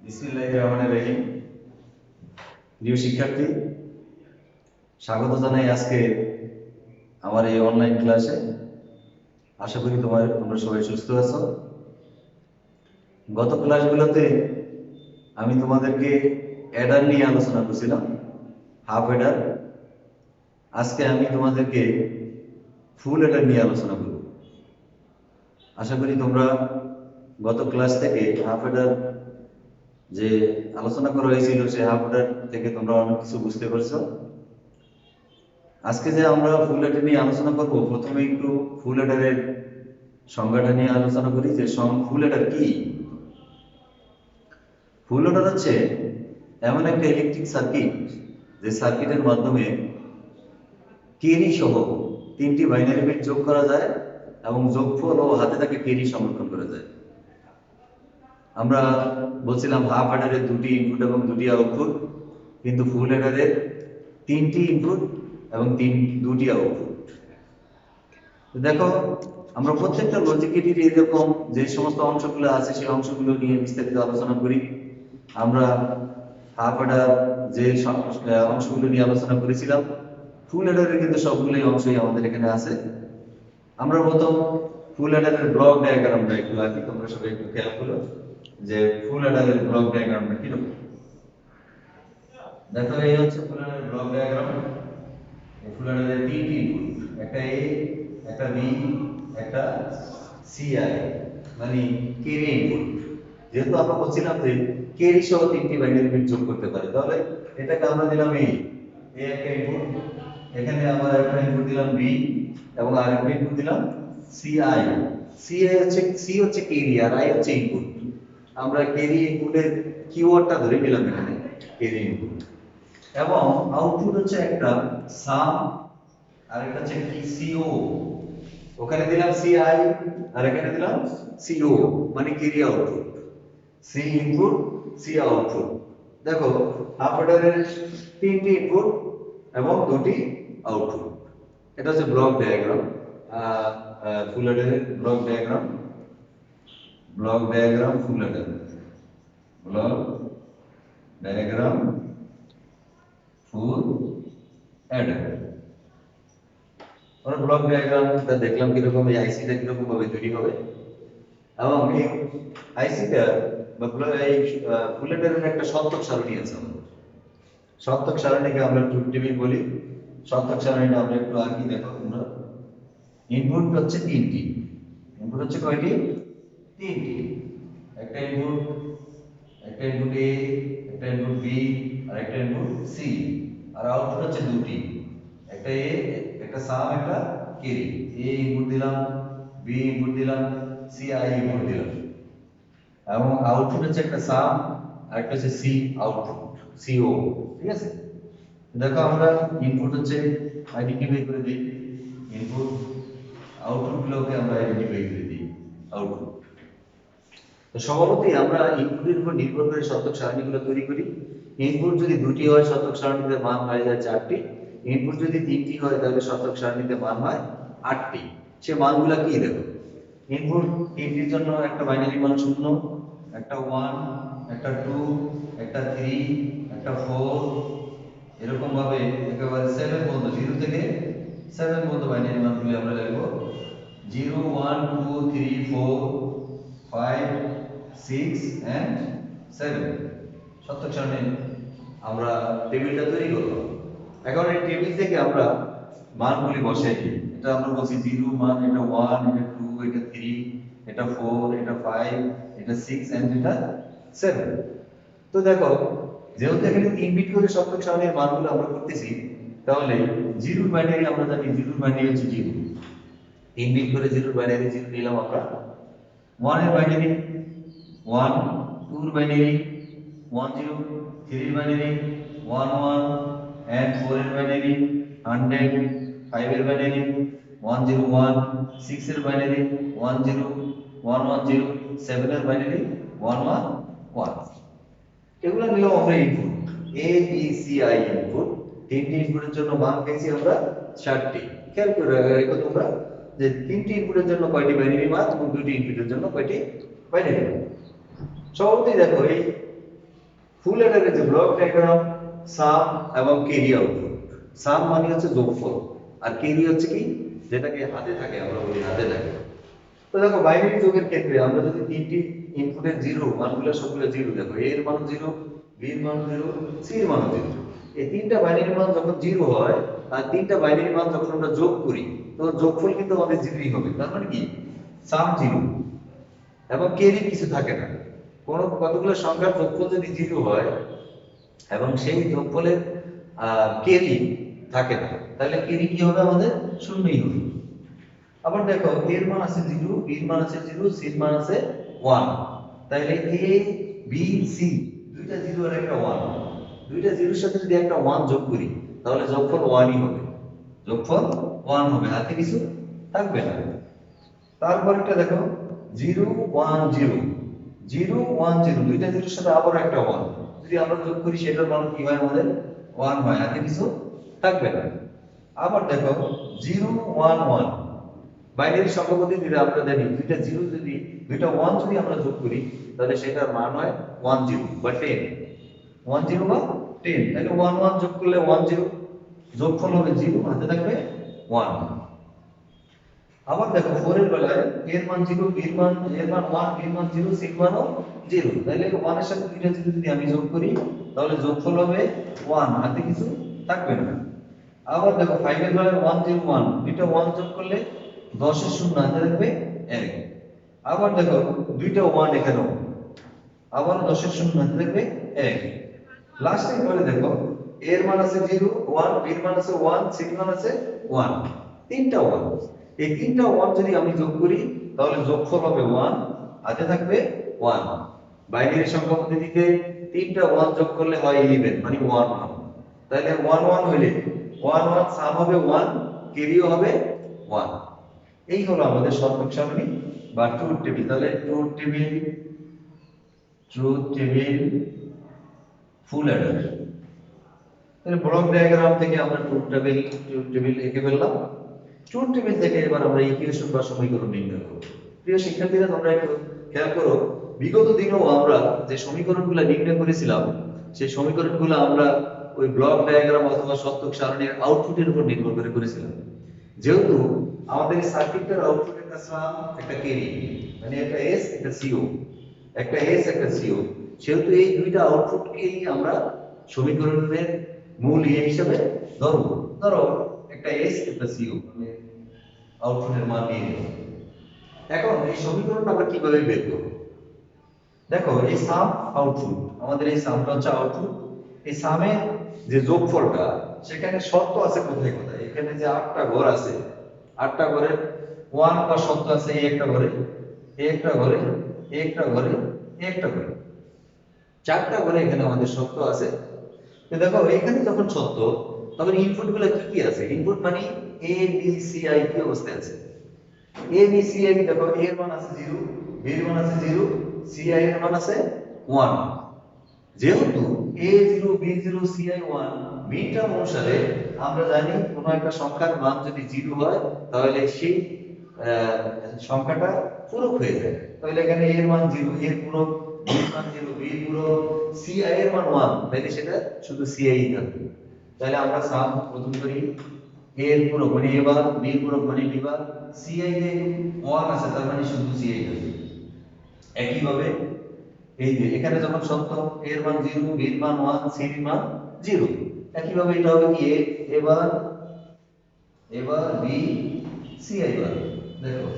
বিসমিল্লাহির রহমানির রহিম। প্রিয় শিক্ষার্থী, স্বাগত জানাই আজকে আমার এই অনলাইন ক্লাসে। আশা করি তোমরা সবাই সুস্থ আছো। গত ক্লাসগুলোতে আমি তোমাদেরকে অ্যাডার নিয়ে আলোচনা করছিলাম, হাফ অ্যাডার। আজকে আমি তোমাদেরকে ফুল অ্যাডার নিয়ে আলোচনা করব। আশা করি তোমরা গত ক্লাস থেকে হাফ অ্যাডার যে আলোচনা করা হয়েছিল সেই হাফ অ্যাডার থেকে তোমরা অনেক কিছু বুঝতে পারছো। আজকে যে আমরা ফুল অ্যাডার নিয়ে আলোচনা করব, প্রথমে একটু ফুল অ্যাডারের সংজ্ঞাটা নিয়ে আলোচনা করি যে ফুল অ্যাডার কি। ফুল অ্যাডার হচ্ছে এমন একটা ইলেকট্রিক সার্কিট যে সার্কিটের মাধ্যমে ক্যারি সহ তিনটি বাইনারি বিট যোগ করা যায় এবং যোগফল ও হাতে থাকে ক্যারি সংরক্ষণ করা যায়। আমরা বলছিলাম হাফ অ্যাডারের দুটি ইনপুট এবং দুটি আউটপুট, কিন্তু ফুল অ্যাডারের তিনটি ইনপুট এবং দুটি আউটপুট। দেখো, আমরা প্রত্যেকটা লজিকেরই এরকম যে সমস্ত অংশগুলো আছে সেই অংশগুলো নিয়ে বিস্তারিত আলোচনা করি। আমরা হাফ অ্যাডার যে অংশগুলো নিয়ে আলোচনা করেছিলাম, ফুল অ্যাডারের কিন্তু সবগুলোই অংশই আমাদের এখানে আছে। আমরা প্রথম ফুল অ্যাডারের ব্লক ডায়াগ্রামটা একটু আঁকি, তোমরা সবাই একটু খেয়াল করো যে ফুল অ্যাডারের ব্লক ডায়াগ্রামটা কিরকম। দেখো, এই হচ্ছে ফুল অ্যাডারের ব্লক ডায়াগ্রাম। ফুল অ্যাডারের তিনটি ইনপুট, একটা এ, একটা বি, একটা সিআই, মানে ক্যারি ইনপুট। যেহেতু আমরা বলছিলাম যে ক্যারি সহ তিনটি বাইনারি বিট যোগ করতে পারে, তাহলে এটাকে আমরা দিলাম এ একটা ইনপুট, এখানে আমরা একটা ইনপুট দিলাম বি এবং আরেকটা ইনপুট দিলাম সিআই। সি হচ্ছে ক্যারি আর আই হচ্ছে ইনপুট। আমরা ক্যারি ইনপুটের কিওয়ার্ডটা ধরে নিলাম এখানে ক্যারি ইনপুট, এবং আউটপুট হচ্ছে একটা সাম আর একটা হচ্ছে কি সিও। ওখানে দিলাম সিআই আর এখানে দিলাম সিও, মানে carry output. C input, C output. দেখো, হাফ অ্যাডারের তিনটি ইনপুট এবং দুটি আউটপুট। এটা হচ্ছে ব্লক ডায়াগ্রাম, ফুল অ্যাডারের block diagram. Full adder block diagram full adder. আমরা ব্লক ডায়াগ্রামটা দেখলাম কিরকম, এই আইসিটা কিরকম ভাবে তৈরি হবে, এবং এই আইসিটা বা এই ফুল অ্যাডারের একটা সত্যক সারণী আছে আমাদের। সত্যক সারণীকে আমরা ট্রুথ টেবিল বলি। সত্যক সারণীটা আমরা একটু আঁকি, দেখো তোমরা। ইনপুট হচ্ছে তিনটি। ইনপুট হচ্ছে কয়টি? তিনটি। একটা ইনপুট এ, একটা ইনপুট বি আর একটা ইনপুট সি। আর আউটপুট হচ্ছে দুটি, একটা এ, একটা সাম, একটা ক্যারি। এ ইনপুট দিলাম, বি ইনপুট দিলাম, সি আই ইনপুট দিলাম, এবং আউটপুট হচ্ছে একটা সাম আর একটা হচ্ছে সি আউটপুট, সিও। ঠিক আছে? দেখো, আমরা ইনপুট হচ্ছে আইডেন্টিফাই করে দিই, ইনপুট আউটপুট গুলোকে আমরা আইডেন্টিফাই করে দিই, আউটপুট। তো স্বভাবতই আমরা ইনপুটের উপর নির্ভর করে শতক সারণীগুলো তৈরি করি। ইনপুট যদি দুটি হয়, শতক সারণীতে মান হয়ে যায় 4টি। ইনপুট যদি 3টি হয়, তাহলে শতক সারণীতে মান হয় 8টি। সে মানগুলো কি দেখো, ইনপুট 3টির জন্য একটা বাইনারি মান 0, একটা 1, একটা 2, একটা 3, একটা 4, এরকম ভাবে একেবারে 7 পর্যন্ত, 0 থেকে 7 পর্যন্ত বাইনারি মানগুলো আমরা লিখব। 0 1 2 3 4 5 6 and 7 শতক সারণী আমরা টেবিলটা তৈরি করব। এখন এই টেবিল থেকে আমরা মানগুলি বসাই দিই। এটা আমরা বলছি 0 মান, এটা 1, এটা 2, এটা 3, এটা 4, এটা 5, এটা 6 and এটা 7। তো দেখো, যেহেতু এখানে 3 বিট করে শতক সারণীর মানগুলো আমরা করতেছি, তাহলে 0 বাইনারি আমরা জানি, 0 বাইনারি হচ্ছে 0। 3 বিট করে 0 বাইনারি 0 নিলাম আমরা। 1 এর বাইনারি 1, 2 এর বাইনারি 1 0, 3 এর বাইনারি 1 1 and 4 এর বাইনারি 100, 5 এর বাইনারি 101, 6 এর বাইনারি 10 110, 7 এর বাইনারি 111। এগুলো নিলাম আমরা input, A B C I input. তিনটি ইনপুটের জন্য মান পেয়েছি আমরা 4টি। খেয়াল করে রেখো তোমরা যে তিনটি ইনপুটের জন্য কয়টি বাইনারি মান এবং দুটি ইনপুটের জন্য কয়টি বাইনারি মান। সবটাই দেখো, এই ফুল অ্যাডারের যে ব্লক ডায়াগ্রাম, সাম এবং ক্যারি আউটপুট। সাম মানে হচ্ছে যোগফল, আর ক্যারি হচ্ছে কি, যেটাকে হাতে থাকে, আমরা বলি হাতে থাকে। তো দেখো বাইনারি যোগের ক্ষেত্রে আমরা যদি তিনটি ইনপুটের জিরো মানগুলো সবগুলো জিরো, দেখো এ এর মান জিরো, বি এর মান জিরো, সি এর মান জিরো, এই তিনটা বাইনারি মান যখন জিরো হয় আর তিনটা বাইনারি মান যখন আমরা যোগ করি, তখন যোগফল কিন্তু আমাদের জিরোই হবে। তার মানে কি, সাম জিরো এবং ক্যারি কিছু থাকে না। কোনো কতগুলো সংখ্যার যোগফল যদি জিরো হয় এবং সেই যোগফলের ক্যারি থাকে না, তাহলে ক্যারি কি হবে, আমাদের শূন্যই হবে। আবার দেখো এর মান আছে জিরো, বি এর মান আছে জিরো, সি এর মান আছে 1, তাহলে এ বি সি দুইটা জিরো আর একটা 1, দুইটা জিরোর সাথে যদি একটা 1 যোগ করি তাহলে যোগফল 1ই হবে, যোগফল 1 হবে, হাতে কিছু থাকবে না। তারপরটা দেখো 0 1 0, 0 1 0, দুইটা জিরোর সাথে আবার একটা 1 যদি আমরা যোগ করি সেটার মান কি হয়, আমাদের 1 হয়, হাতে কিছু থাকবে না। আবার দেখো 0 1 1, বাইনারি সংখ্যা পদ্ধতিতে আমরা জানি দুইটা জিরো যদি দুইটা 1 যদি আমরা যোগ করি তাহলে সেটার মান হয় 1 0 বা 10, 1 0 বা 10, তাহলে 1 1 যোগ করলে 1 0, যোগফল হবে 0, হাতে থাকবে 1। আবার দেখো 4 এর বেলায় এর মান 0, বি এর মান 1, বি এর মান 0, সি এর মানও 0, তাহলে 1 এর সাথে দুইটা 0 যদি আমি যোগ করি তাহলে যোগফল হবে 1, হাতে কিছু থাকবে না। আবার দেখো 5 এর বেলায় 1 0 1, দুইটা 1 যোগ করলে 10 এর শূন্য, হাতে থাকবে 1। আবার দেখো দুইটা 1 এখানেও, আবার 10 এর শূন্য, হাতে থাকবে 1। লাস্টে করে দেখো এর মান আছে 0 1, বি এর মান আছে 1, সি এর মান আছে 1, তিনটা 1, এই তিনটা 1 যদি আমি যোগ করি তাহলে যোগফল হবে 1, হাতে থাকবে 1। বাইনারি সংখ্যা পদ্ধতিতে তিনটা 1 যোগ করলে হয় 11, মানে 1 1, তাহলে 1 1 হইলে 1 1 সাম হবে 1, ক্যারিও হবে 1। এই হলো আমাদের শতক সারণী বা ট্রুথ টেবিল। তাহলে ট্রুথ টেবিল ফুল অ্যাডার। তাহলে ব্লক ডায়াগ্রাম থেকে আমরা ট্রুথ টেবিল এঁকে ফেললাম। ট্রুথ টেবিল থেকে এবার আমরা ইকুয়েশন বা সমীকরণ নির্ণয় করব। প্রিয় শিক্ষার্থীরা, তোমরা একটু খেয়াল করো, বিগত দিনেও আমরা যে সমীকরণগুলো নির্ণয় করেছিলাম সেই সমীকরণগুলো আমরা ওই ব্লক ডায়াগ্রাম অথবা শতক সারণীর আউটপুটের উপর নির্ভর করে করেছিলাম। যেহেতু আমাদের সার্কিটের আউটপুট একটা সাম একটা ক্যারি, মানে একটা এস একটা সিও, একটা এস একটা সিও, সেহেতু এই দুইটা আউটপুটকেই আমরা সমীকরণের মূল হিসেবে ধরবো। ধরো একটা এস একটা সিও, মানে আউটপুটের মান নিয়ে নিলাম। এখন এই সমীকরণটা আমরা কিভাবে বের করব? দেখো এই সাম আউটপুট, আমাদের এই সামটা হচ্ছে আউটপুট। এই সামের যে যোগফলটা, সেখানে শর্ত আছে কোথায় কোথায়, এখানে যে 8টা ঘর আছে, 8টা ঘরের 1 বা শর্ত আছে এই একটা ঘরে, এই একটা ঘরে, এই একটা ঘরে, এই একটা ঘরে, 4টা ঘরে এখানে আমাদের শর্ত আছে। তো দেখো এখানে যখন সত্য, তখন ইনপুট গুলো কি কি আছে? ইনপুট মানে এ বি সি আই কি অবস্থায় আছে? এ বি সি আই, দেখো এ এর মান আছে 0, বি এর মান আছে 0, সি আই এর মান আছে 1। যেহেতু এ 0 বি 0 সি আই 1 মিটার অনুসারে আমরা জানি কোন একটা সংখ্যার মান যদি 0 হয় তাহলে সেই সংখ্যাটা পূরক হয়ে যায়। তাহলে এখানে এ এর মান 0, এর পূরক, বি এর মান 0, বি এর পূরক, সি আই এর মান 1, তাহলে সেটা শুধু সি আই থাকবে। তাহলে আমরা সাম প্রথম করি, এ এর পূরক মানে এ বার, বি এর পূরক মানে বি বার, সি আই এ 1 আছে তার মানে শুধু সি আই থাকবে। একইভাবে এই যে এখানে যখন সত্য, এ এর মান 0, বি এর মান 1, সি এর মান 0, একইভাবে এটা হবে কি এবার এবার বি সি আই বার, দেখো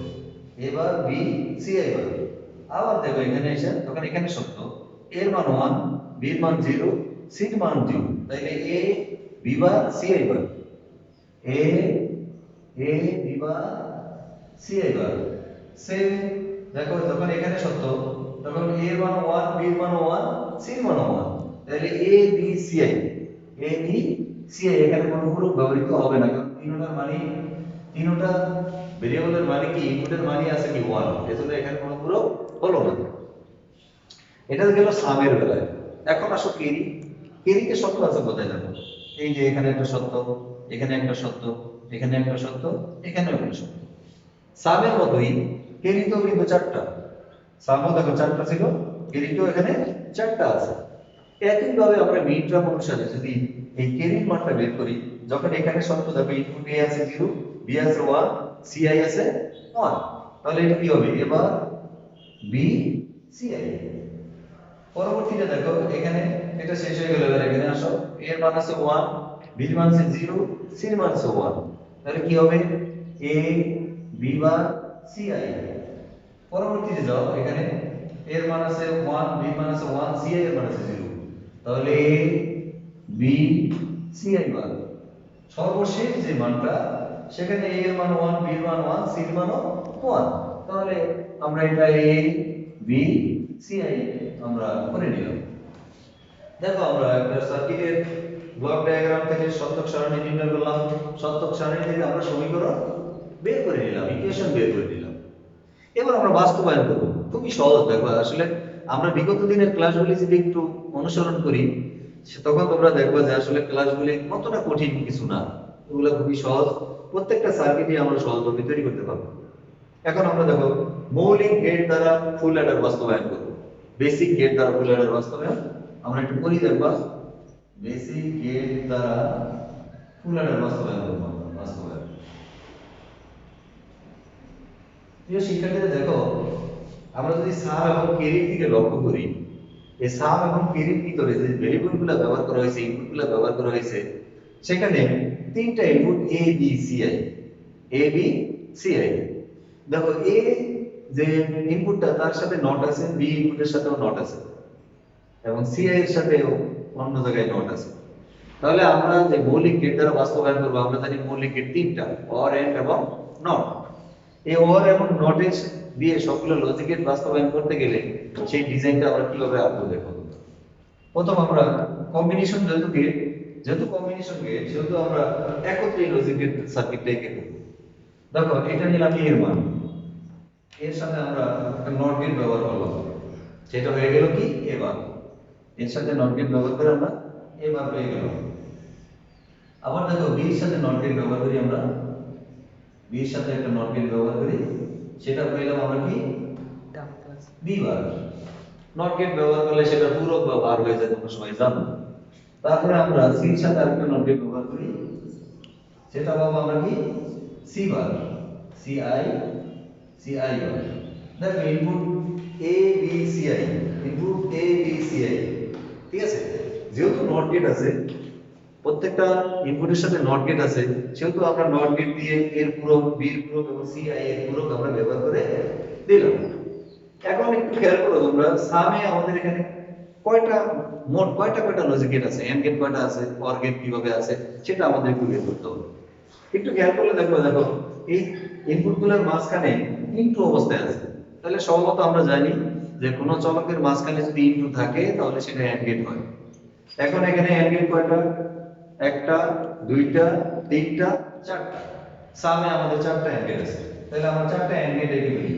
এবার বি সি আই বার। আবার দেখো এখানে এসে তখন এখানে সত্য, এর মান 1, বি এর মান 0, সি এর মান 0, তাহলে A B bar C I bar, A A B bar C I bar. Same দেখো যখন এখানে সত্য, তখন এ এর মান 1, বি এর মান 1, সি এর মান 1, তাহলে A B C I, A B C I এখানে কোনো পূরক ব্যবহৃত হবে না, কারণ তিনটার মানে তিনটা ভেরিয়েবলের মানে কি ইনপুটের মানে আছে কি 1, এজন্য এখানে কোনো পূরক হলো না। এটা গেল সামের বেলায়। এখন আসো কেরি। কেরিতে সত্য আছে কোথায় জানো? এই যে এখানে একটা সত্য, এখানে একটা সত্য, এখানে একটা সত্য, এখানেও একটা সত্য। সামের মতোই কেরিতেও কিন্তু 4টা। সামও দেখো 4টা ছিল, কেরিতেও এখানে 4টা আছে। একইভাবে আমরা মিন টার্ম অনুসারে যদি এই কেরির মানটা বের করি, যখন এখানে শর্ত দেখো ইনপুট এ আছে 0, বি আছে 1, সি আই আছে 1, তাহলে এটা কি হবে এবার বি সি আই। পরবর্তীতে দেখো এখানে এটা শেষ হয়ে গেল, এবার এখানে আসো, a এর মান আছে 1, b এর মান আছে 0, c এর মান আছে 1, তাহলে কি হবে a b bar c i। পরবর্তীতে যাও, এখানে a এর মান আছে 1, b এর মান আছে 1, c i এর মান আছে 0, তাহলে a b c i বার। সর্বশেষ যে মানটা সেখানে a এর মান 1, b এর মান 1, c এর মান 1, তাহলে আমরা এটা a b c i আমরা করে নিলাম। দেখো আমরা একটা সার্কিটের ব্লক ডায়াগ্রাম থেকে সত্যক সারণী নির্ণয় করলাম, সত্যক সারণী থেকে আমরা সমীকরণ বের করে নিলাম, ইকুয়েশন বের করে নিলাম। এবার আমরা বাস্তবায়ন করব। খুবই সহজ। দেখো আসলে আমরা বিগত দিনের ক্লাসগুলি যদি একটু অনুসরণ করি তখন তোমরা দেখবে যে আসলে ক্লাসগুলি কতটা কঠিন কিছু না, এগুলো খুবই সহজ, প্রত্যেকটা সার্কিটই আমরা সহজভাবে তৈরি করতে পারবো। এখন আমরা দেখো মৌলিক গেট দ্বারা ফুল অ্যাডার বাস্তবায়ন করব। বেসিক গেট দ্বারা ফুল অ্যাডার বাস্তবায়ন আমরা একটু করি, দেখবা বেসিক গেট দ্বারা ফুল অ্যাডার বাস্তবায়ন করব। বাস্তবায়ন প্রিয় শিক্ষার্থীরা, দেখো আমরা যদি সাম এবং ক্যারির দিকে লক্ষ্য করি, এই সাম এবং ক্যারির ভিতরে যে ভেরিয়েবলগুলো ব্যবহার করা হয়েছে, ইনপুটগুলো ব্যবহার করা হয়েছে, সেখানে তিনটা input A B C I, A B C I. দেখো এ যে ইনপুটটা তার সাথে নট আছে, বি ইনপুটের সাথেও নট আছে, এবং সি আই এর সাথেও অন্য জায়গায় নট আছে। তাহলে আমরা যে মৌলিক গেট দ্বারা বাস্তবায়ন করব, আমরা জানি মৌলিক গেট তিনটা, অর, এন্ড এবং নট। এই অর এবং নটের দিয়ে সবগুলো লজিক গেট বাস্তবায়ন করতে গেলে সেই ডিজাইনটা আমরা কিভাবে আঁকবো দেখো। প্রথম আমরা কম্বিনেশন যেহেতু কম্বিনেশন গেট, সেহেতু আমরা একত্রে লজিক গেট সার্কিটটা এঁকে দেব। দেখো এটা নিলাম এর মান, এর সাথে আমরা একটা নট গেট ব্যবহার করলাম, সেটা হয়ে গেল কি এবার, এর সাথে নট গেট ব্যবহার করে আমরা এবার পেয়ে গেলাম। আবার দেখো বি এর সাথে নট গেট ব্যবহার করি, আমরা বি এর সাথে একটা নট গেট ব্যবহার করি, সেটা পেলাম আমরা কি বি বার। নট গেট ব্যবহার করলে সেটা পূরক বা বার হয়ে যায়, তোমরা সবাই জানো। তারপরে আমরা সি এর সাথে আরেকটা নট গেট ব্যবহার করি, সেটা পাবো আমরা কি C bar, C I bar. দেখো input A B C I, input A B C I, ঠিক আছে। যেহেতু নট গেট আছে, প্রত্যেকটা ইনপুটের সাথে নট গেট আছে, সেহেতু আমরা নট গেট দিয়ে এর পূরক, বি এর পূরক এবং সি আই এর পূরক আমরা ব্যবহার করে দিলাম। এখন একটু খেয়াল করো তোমরা, সামে আমাদের এখানে মোট কয়টা লজিক গেট আছে, এন্ড গেট কয়টা আছে, অর গেট কিভাবে আছে, সেটা আমাদের একটু বের করতে হবে। একটু খেয়াল করলে দেখো এই ইনপুটগুলোর মাঝখানে ইনটু অবস্থায় আছে। তাহলে সম্ভবত আমরা জানি যে কোনো চলকের মাঝখানে যদি ইনটু থাকে তাহলে সেটা এন্ড গেট হয়। এখন এখানে এন্ড গেট কয়টা? একটা, দুইটা, তিনটা, চারটা। সামে আমাদের চারটা এন্ড গেট আছে, তাহলে আমরা চারটা এন্ড গেট এঁকে ফেলি।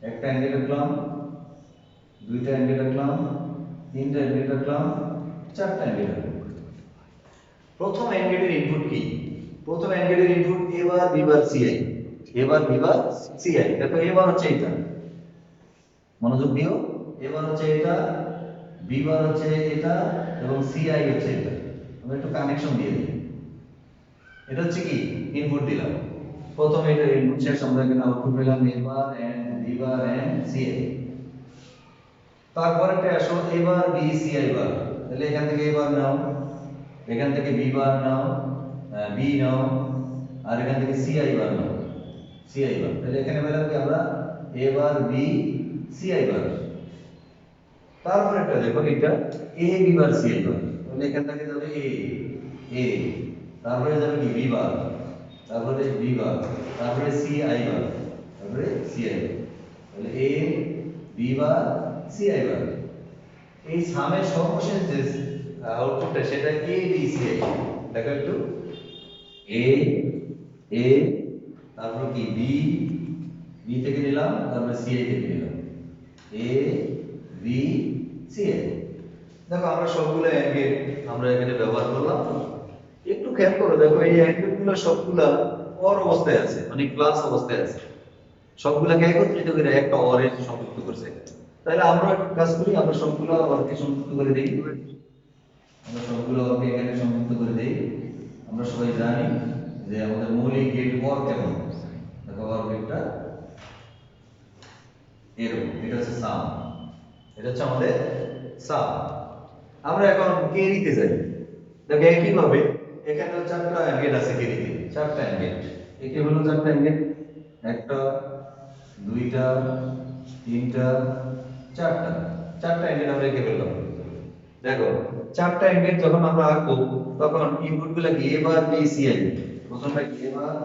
একটা এন্ড গেট আঁকলাম, দুইটা এন্ড গেট আঁকলাম, তিনটা এন্ড গেট আঁকলাম, চারটা এন্ড গেট আঁকলাম। প্রথম এন্ড গেটের ইনপুট কি? প্রথম এন্ড গেটের input A bar B bar C I, A bar B bar C I. দেখো এ বার হচ্ছে এটা, মনোযোগ দিও, এ বার হচ্ছে এটা, বি বার হচ্ছে এটা, এবং সি আই হচ্ছে এটা। আমরা একটু কানেকশন দিয়ে দিই। এটা হচ্ছে কি ইনপুট দিলাম, প্রথম এটার ইনপুট, শেষ আমরা এখানে আউটপুট পেলাম A bar and B bar and C I. তারপরেটা আসো A bar B C I bar, তাহলে এখান থেকে এ বার নাও, এখান থেকে বি বার নাও, বি নাও, আর এখান থেকে সি আই বার নাও, সি আই বার। তাহলে এখানে পেলাম কি আমরা A bar B C I bar. তারপরেটা দেখো এটা A B bar C I bar, তাহলে এখান থেকে যাবে এ, তারপরে যাবে কি বি বার, তারপরে বি বার, তারপরে সি আই বার, তারপরে সি আই বার। তাহলে A B bar C I বার। এই সামের সর্বশেষ যে আউটপুটটা সেটা এ বি সি আই। দেখো একটু এ, তারপর কি বি থেকে নিলাম, তারপর সি আই থেকে নিলাম, এ বি সি আই। দেখো আমরা সবগুলো এন্ড গেট আমরা এখানে ব্যবহার করলাম। একটু খেয়াল করো, দেখো এই এন্ড গেটগুলো সবগুলা অর অবস্থায় আছে, মানে প্লাস অবস্থায় আছে। সবগুলাকে একত্রিত করে একটা অর এ সংযুক্ত করছে। তাহলে আমরা একটা কাজ করি, আমরা সবগুলো ওয়ার্ককে সংযুক্ত করে দিই। আমরা সবগুলো ওয়ার্ককে এখানে সংযুক্ত করে দিই। আমরা সবাই জানি যে আমাদের মৌলিক গেট ওয়ার্ক কেমন। দেখো ওয়ার্ক গেটটা এরকম, এটা হচ্ছে সাম, এটা হচ্ছে আমাদের সাম। আমরা এখন কেরিতে যাই। দেখো একইভাবে এখানে চারটা অ্যাঙ্গেল আছে কেরিতে, চারটা অ্যাঙ্গেল। একে হলো চারটা অ্যাঙ্গেল, একটা, দুইটা, তিনটা, চারটা। চারটা অ্যাঙ্গেল আমরা এঁকে ফেললাম। দেখো চারটা অ্যাঙ্গেল যখন আমরা আঁকবো তখন ইনপুট গুলা কি এ বার বি সি আই। প্রথমটা কি এ বার,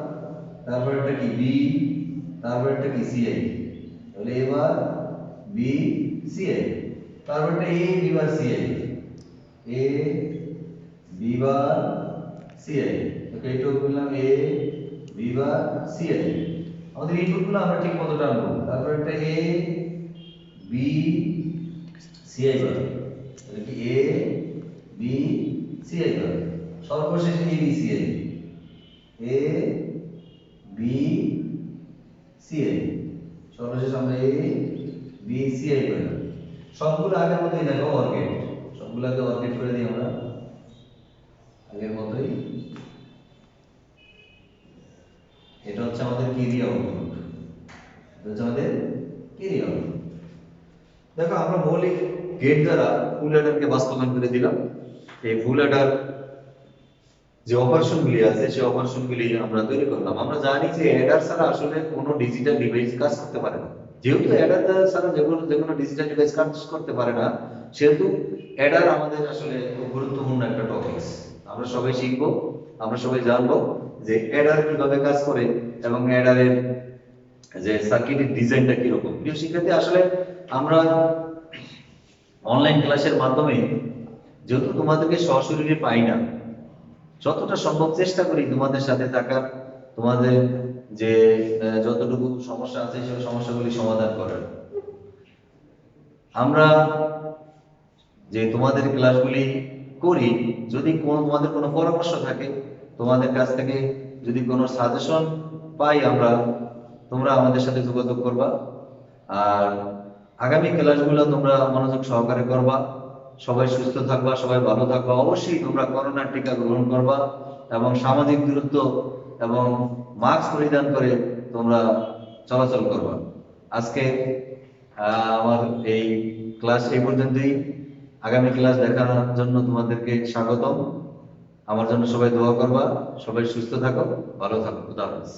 তারপরটা কি বি, তারপরটা কি সি আই। তাহলে A bar B C I, তারপরটা A B bar C I, A B bar C I. Okay, এটাও বললাম A B bar C I. আমাদের ইনপুট গুলো আমরা ঠিক মতো টানবো। তারপরটা A B C I bar, তাহলে কি A B C I bar. সর্বশেষে A B C I, A B C I. সর্বশেষে আমরা এ বি সি আই পেলাম। সবগুলো আগের মতোই দেখো অর্গেট, সবগুলোকে অর্গেট করে দিই আমরা আগের মতোই। এটা হচ্ছে আমাদের ক্যারি আউটপুট, এটা হচ্ছে আমাদের ক্যারি আউটপুট। দেখো আমরা মৌলিক গেট দ্বারা ফুল অ্যাডারকে বাস্তবায়ন করে দিলাম। এই ফুল অ্যাডার যে অপারেশনগুলি আছে সেই অপারেশনগুলি আমরা তৈরি করলাম। আমরা জানি যে অ্যাডার ছাড়া আসলে কোনো ডিজিটাল ডিভাইস কাজ করতে পারে না। যেহেতু অ্যাডার ছাড়া যে কোনো ডিজিটাল ডিভাইস কাজ করতে পারে না, সেহেতু অ্যাডার আমাদের আসলে খুব গুরুত্বপূর্ণ একটা টপিকস। আমরা সবাই শিখবো, আমরা সবাই জানবো যে অ্যাডার কিভাবে কাজ করে এবং অ্যাডারের যে সার্কিটের ডিজাইনটা কিরকম। প্রিয় শিক্ষার্থী, আসলে আমরা অনলাইন ক্লাসের মাধ্যমে যেহেতু তোমাদেরকে সরাসরি পাই না, যতটা সম্ভব চেষ্টা করি তোমাদের সাথে থাকার, তোমাদের যে যতটুকু সমস্যা আছে সেই সমস্যাগুলি সমাধান করার। আমরা যে তোমাদের ক্লাসগুলি করি, যদি তোমাদের কোনো পরামর্শ থাকে, তোমাদের কাছ থেকে যদি কোনো সাজেশন পাই আমরা, তোমরা আমাদের সাথে যোগাযোগ করবা। আর আগামী ক্লাসগুলো তোমরা মনোযোগ সহকারে করবা। সবাই সুস্থ থাকবা, সবাই ভালো থাকবা। অবশ্যই তোমরা করোনার টিকা গ্রহণ করবা এবং সামাজিক দূরত্ব এবং মাস্ক পরিধান করে তোমরা চলাচল করবা। আজকে আমার এই ক্লাস এই পর্যন্তই। আগামী ক্লাস দেখার জন্য তোমাদেরকে স্বাগতম। আমার জন্য সবাই দোয়া করবা। সবাই সুস্থ থাকো, ভালো থাকো। খুদা হাফেজ।